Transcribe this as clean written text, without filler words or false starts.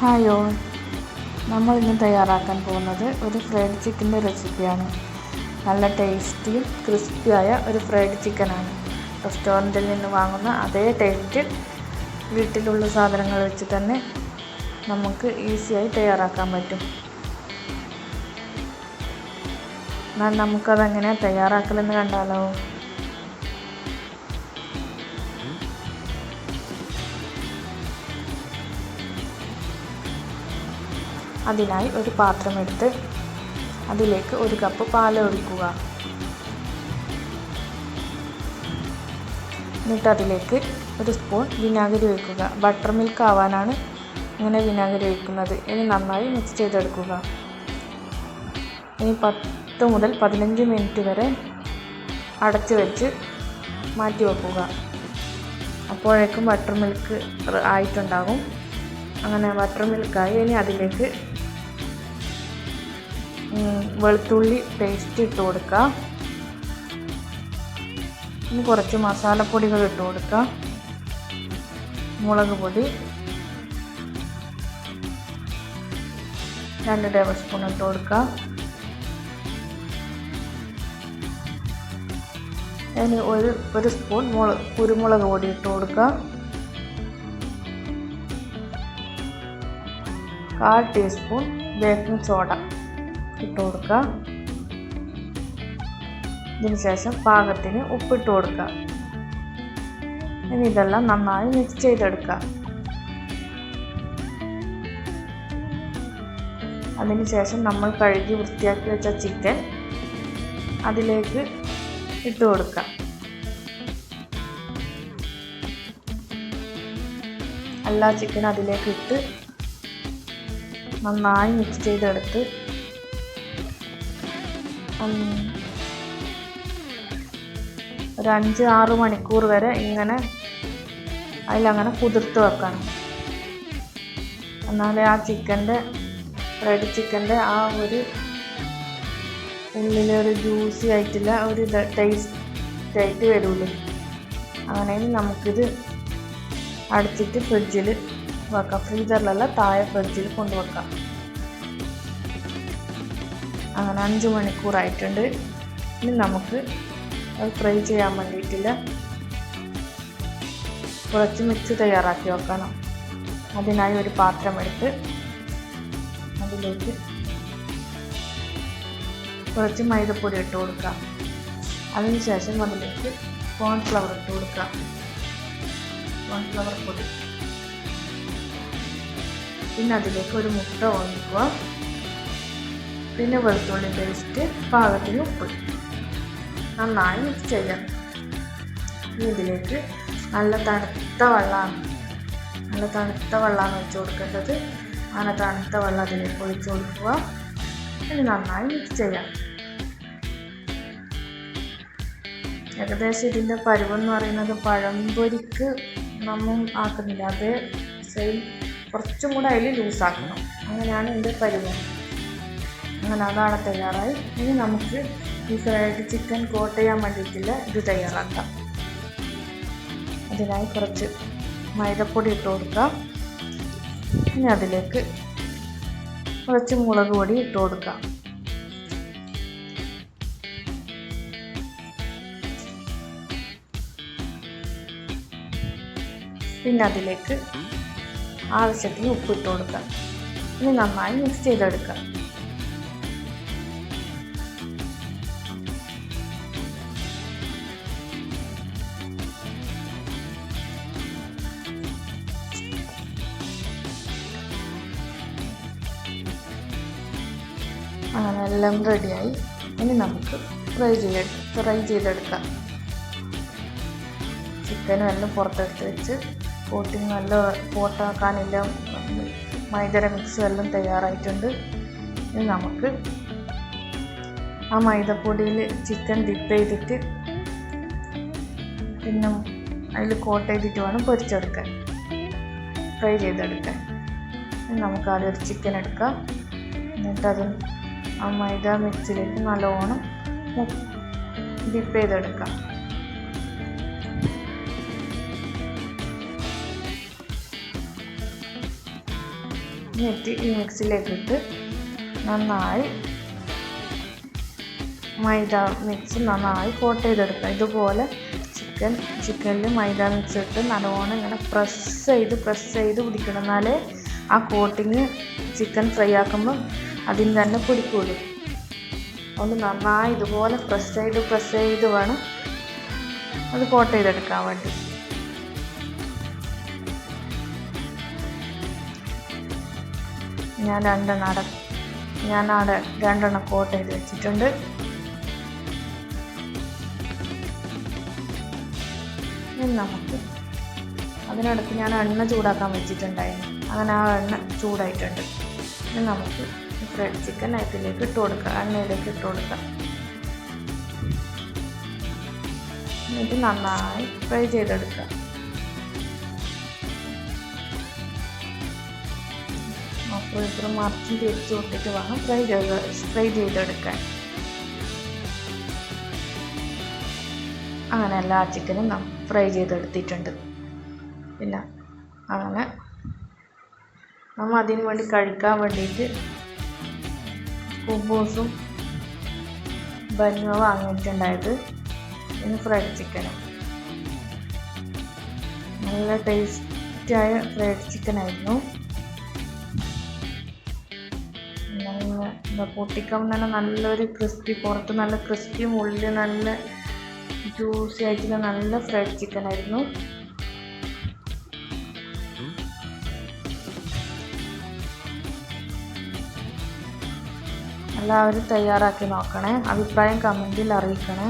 Hi all, നമ്മൾ ഇന്ന് തയ്യാറാക്കാൻ പോകുന്നത് ഒരു ഫ്രൈഡ് ചിക്കൻ്റെ റെസിപ്പിയാണ്. നല്ല ടേസ്റ്റിയും ക്രിസ്പിയായ ഒരു ഫ്രൈഡ് ചിക്കനാണ്. റെസ്റ്റോറൻറ്റിൽ നിന്ന് വാങ്ങുന്ന അതേ ടേസ്റ്റ് വീട്ടിലുള്ള സാധനങ്ങൾ വെച്ച് തന്നെ നമുക്ക് ഈസിയായി തയ്യാറാക്കാൻ പറ്റും. എന്നാൽ നമുക്കതെങ്ങനെയാണ് തയ്യാറാക്കലെന്ന് കണ്ടാലോ? അതിനായി ഒരു പാത്രമെടുത്ത് അതിലേക്ക് 1 കപ്പ് പാൽ ഒഴിക്കുക. എന്നിട്ട് അതിലേക്ക് 1 സ്പൂൺ വിനാഗിരി ഒഴിക്കുക. ബട്ടർ മിൽക്ക് ആവാനാണ് ഇങ്ങനെ വിനാഗിരി ഒഴിക്കുന്നത്. ഇനി നന്നായി മിക്സ് ചെയ്തെടുക്കുക. ഇനി 10 മുതൽ 15 മിനിറ്റ് വരെ അടച്ച് വെച്ച് മാറ്റി വെക്കുക. അപ്പോഴേക്കും ബട്ടർ മിൽക്ക് ആയിട്ടുണ്ടാകും. അങ്ങനെ ബട്ടർ മിൽക്കായി. ഇനി അതിലേക്ക് വെളുത്തുള്ളി പേസ്റ്റ് ഇട്ട് കൊടുക്കുക. ഇനി കുറച്ച് മസാലപ്പൊടികൾ ഇട്ട് കൊടുക്കുക. മുളക് പൊടി 2 ടേബിൾ സ്പൂൺ ഇട്ട് കൊടുക്കുക. ഇനി ഒരു സ്പൂൺ കുരുമുളക് പൊടി ഇട്ട് കൊടുക്കുക. 1/4 ടീസ്പൂൺ ബേക്കിംഗ് സോഡ ഇട്ട് കൊടുക്കുക. ഇതിന് ശേഷം പാകത്തിന് ഉപ്പിട്ട് കൊടുക്കുക. ഇനി ഇതെല്ലാം നന്നായി മിക്സ് ചെയ്തെടുക്കുക. അതിന് ശേഷം നമ്മൾ കഴുകി വൃത്തിയാക്കി വെച്ച ചിക്കൻ അതിലേക്ക് ഇട്ട് കൊടുക്കുക. എല്ലാ ചിക്കൻ അതിലേക്ക് ഇട്ട് നന്നായി മിക്സ് ചെയ്തെടുത്ത് ഒരു 5-6 മണിക്കൂർ വരെ ഇങ്ങനെ അതിലങ്ങനെ കുതിർത്ത് വെക്കണം. എന്നാലേ ആ ഫ്രൈഡ് ചിക്കൻ്റെ ആ ഒരു ഉള്ളിലൊരു ജ്യൂസി ആയിട്ടുള്ള ഒരു ടേസ്റ്റ് ആയിട്ട് വരുള്ളൂ. അങ്ങനെ നമുക്കിത് അടച്ചിട്ട് ഫ്രിഡ്ജിൽ വെക്കാം. ഫ്രീസറിലല്ല, താഴെ ഫ്രിഡ്ജിൽ കൊണ്ടുവെക്കാം. അങ്ങനെ 5 മണിക്കൂറായിട്ടുണ്ട്. ഇനി നമുക്ക് അത് ഫ്രൈ ചെയ്യാൻ വേണ്ടിയിട്ടില്ല കുറച്ച് മിക്സ് തയ്യാറാക്കി വെക്കണം. അതിനായി ഒരു പാത്രമെടുത്ത് അതിലേക്ക് കുറച്ച് മൈദപ്പൊടി ഇട്ട് കൊടുക്കുക. അതിന് ശേഷം അതിലേക്ക് കോൺഫ്ലവർ ഇട്ട് കൊടുക്കുക. കോൺഫ്ലവർ പൊടി. പിന്നെ അതിലേക്ക് ഒരു മുട്ട ഒഴിക്കുക. പിന്നെ വെളുത്തുള്ളി പേസ്റ്റ്, പാകത്തിന് ഉപ്പ്. നന്നായി മിക്സ് ചെയ്യാം. ഇതിലേക്ക് നല്ല തണുത്ത വെള്ളമാണ് ഒഴിച്ച് കൊടുക്കേണ്ടത്. അങ്ങനെ തണുത്ത വെള്ളം അതിലേക്ക് ഒഴിച്ച് കൊടുക്കുക. ഇനി നന്നായി മിക്സ് ചെയ്യാം. ഏകദേശം ഇതിൻ്റെ പരുവെന്ന് പറയുന്നത് പഴംപൊരിക്ക് നമ്മൾ ആക്കുന്നില്ല, അതേ സെയിം, കുറച്ചും കൂടെ അതിൽ ലൂസാക്കണം. അങ്ങനെയാണ് ഇതിൻ്റെ പരുവം. അങ്ങനെ അതാണ് തയ്യാറായി. ഇനി നമുക്ക് ഈ ഫ്രൈഡ് ചിക്കൻ കോട്ട് ചെയ്യാൻ വേണ്ടിയിട്ടില്ല ഇത് തയ്യാറാക്കാം. അതിനായി കുറച്ച് മൈദപ്പൊടി ഇട്ട് കൊടുക്കുക. ഇനി അതിലേക്ക് കുറച്ച് മുളക് പൊടി ഇട്ട് കൊടുക്കുക. പിന്നെ അതിലേക്ക് ആവശ്യത്തിന് ഉപ്പിട്ട് കൊടുക്കുക. ഇനി നന്നായി മിക്സ് ചെയ്തെടുക്കുക. അങ്ങനെ എല്ലാം റെഡിയായി. ഇനി നമുക്ക് ഫ്രൈ ചെയ്തെടുക്കാം. ചിക്കനും എല്ലാം പുറത്തെടുത്ത് വെച്ച് കോട്ടിങ് എല്ലാം പോട്ടാക്കാനില്ല മൈദയുടെ മിക്സും എല്ലാം തയ്യാറായിട്ടുണ്ട്. ഇനി നമുക്ക് ആ മൈദപ്പൊടിയിൽ ചിക്കൻ ഡിപ്പ് ചെയ്തിട്ട് പിന്നെ അതിൽ കോട്ട് ചെയ്തിട്ട് വേണം പൊരിച്ചെടുക്കാൻ, ഫ്രൈ ചെയ്തെടുക്കാൻ. നമുക്ക് ആദ്യം ഒരു ചിക്കൻ എടുക്കാം. എന്നിട്ടത് ആ മൈദ മിക്സിലേക്ക് നല്ലോണം ഡിപ്പ് ചെയ്തെടുക്കാം. എന്നിട്ട് ഈ മിക്സിയിലേക്ക് ഇട്ട് നന്നായി മൈദ മിക്സ് നന്നായി കോട്ട് ചെയ്തെടുക്കുക. ഇതുപോലെ ചിക്കനിൽ മൈദ മിക്സ് ഇട്ട് നല്ലോണം ഇങ്ങനെ പ്രസ് ചെയ്ത് പിടിക്കണം. എന്നാലേ ആ കോട്ടിങ് ചിക്കൻ ഫ്രൈ ആക്കുമ്പോൾ അതിന് തന്നെ പിടിക്കുള്ളൂ. അതുകൊണ്ട് നന്നായി ഇതുപോലെ പ്രസ് ചെയ്ത് വേണം അത് കോട്ട് ചെയ്തെടുക്കാൻ വേണ്ടി. ഞാൻ രണ്ടെണ്ണം കോട്ട് ചെയ്ത് വെച്ചിട്ടുണ്ട്. നമുക്ക് അതിനടുത്ത് ഞാൻ എണ്ണ ചൂടാക്കാൻ വെച്ചിട്ടുണ്ടായിരുന്നു. അങ്ങനെ ആ എണ്ണ ചൂടായിട്ടുണ്ട്. ഇനി നമുക്ക് ഫ്രൈഡ് ചിക്കൻ അതിലേക്ക് ഇട്ട് കൊടുക്കാം, എണ്ണയിലേക്ക് ഇട്ട് കൊടുക്കാം. എന്നിട്ട് നന്നായി ഫ്രൈ ചെയ്തെടുക്കാം. അപ്പോൾ ഇത്ര മറിച്ചും തിരിച്ചു വിട്ടിട്ട് വേണം ഫ്രൈ ചെയ്തെടുക്കാൻ. അങ്ങനെ എല്ലാ ചിക്കനും ഫ്രൈ ചെയ്തെടുത്തിട്ടുണ്ട്. പിന്നെ അങ്ങനെ നമ്മൾ അതിന് വേണ്ടി കഴിക്കാൻ വേണ്ടിയിട്ട് കുബൂസും ബന്നും വാങ്ങിയിട്ടുണ്ടായത്. പിന്നെ ഫ്രൈഡ് ചിക്കനും നല്ല ടേസ്റ്റായ ഫ്രൈഡ് ചിക്കനായിരുന്നു. നല്ല പൊട്ടിക്കാൻ തന്നെ നല്ലൊരു ക്രിസ്പി, പുറത്ത് നല്ല ക്രിസ്പിയും ഉള്ളിൽ നല്ല ജ്യൂസി ആയിട്ടുള്ള നല്ല ഫ്രൈഡ് ചിക്കനായിരുന്നു. എല്ലാവരും തയ്യാറാക്കി നോക്കണേ. അഭിപ്രായം കമൻറ്റിൽ അറിയിക്കണേ.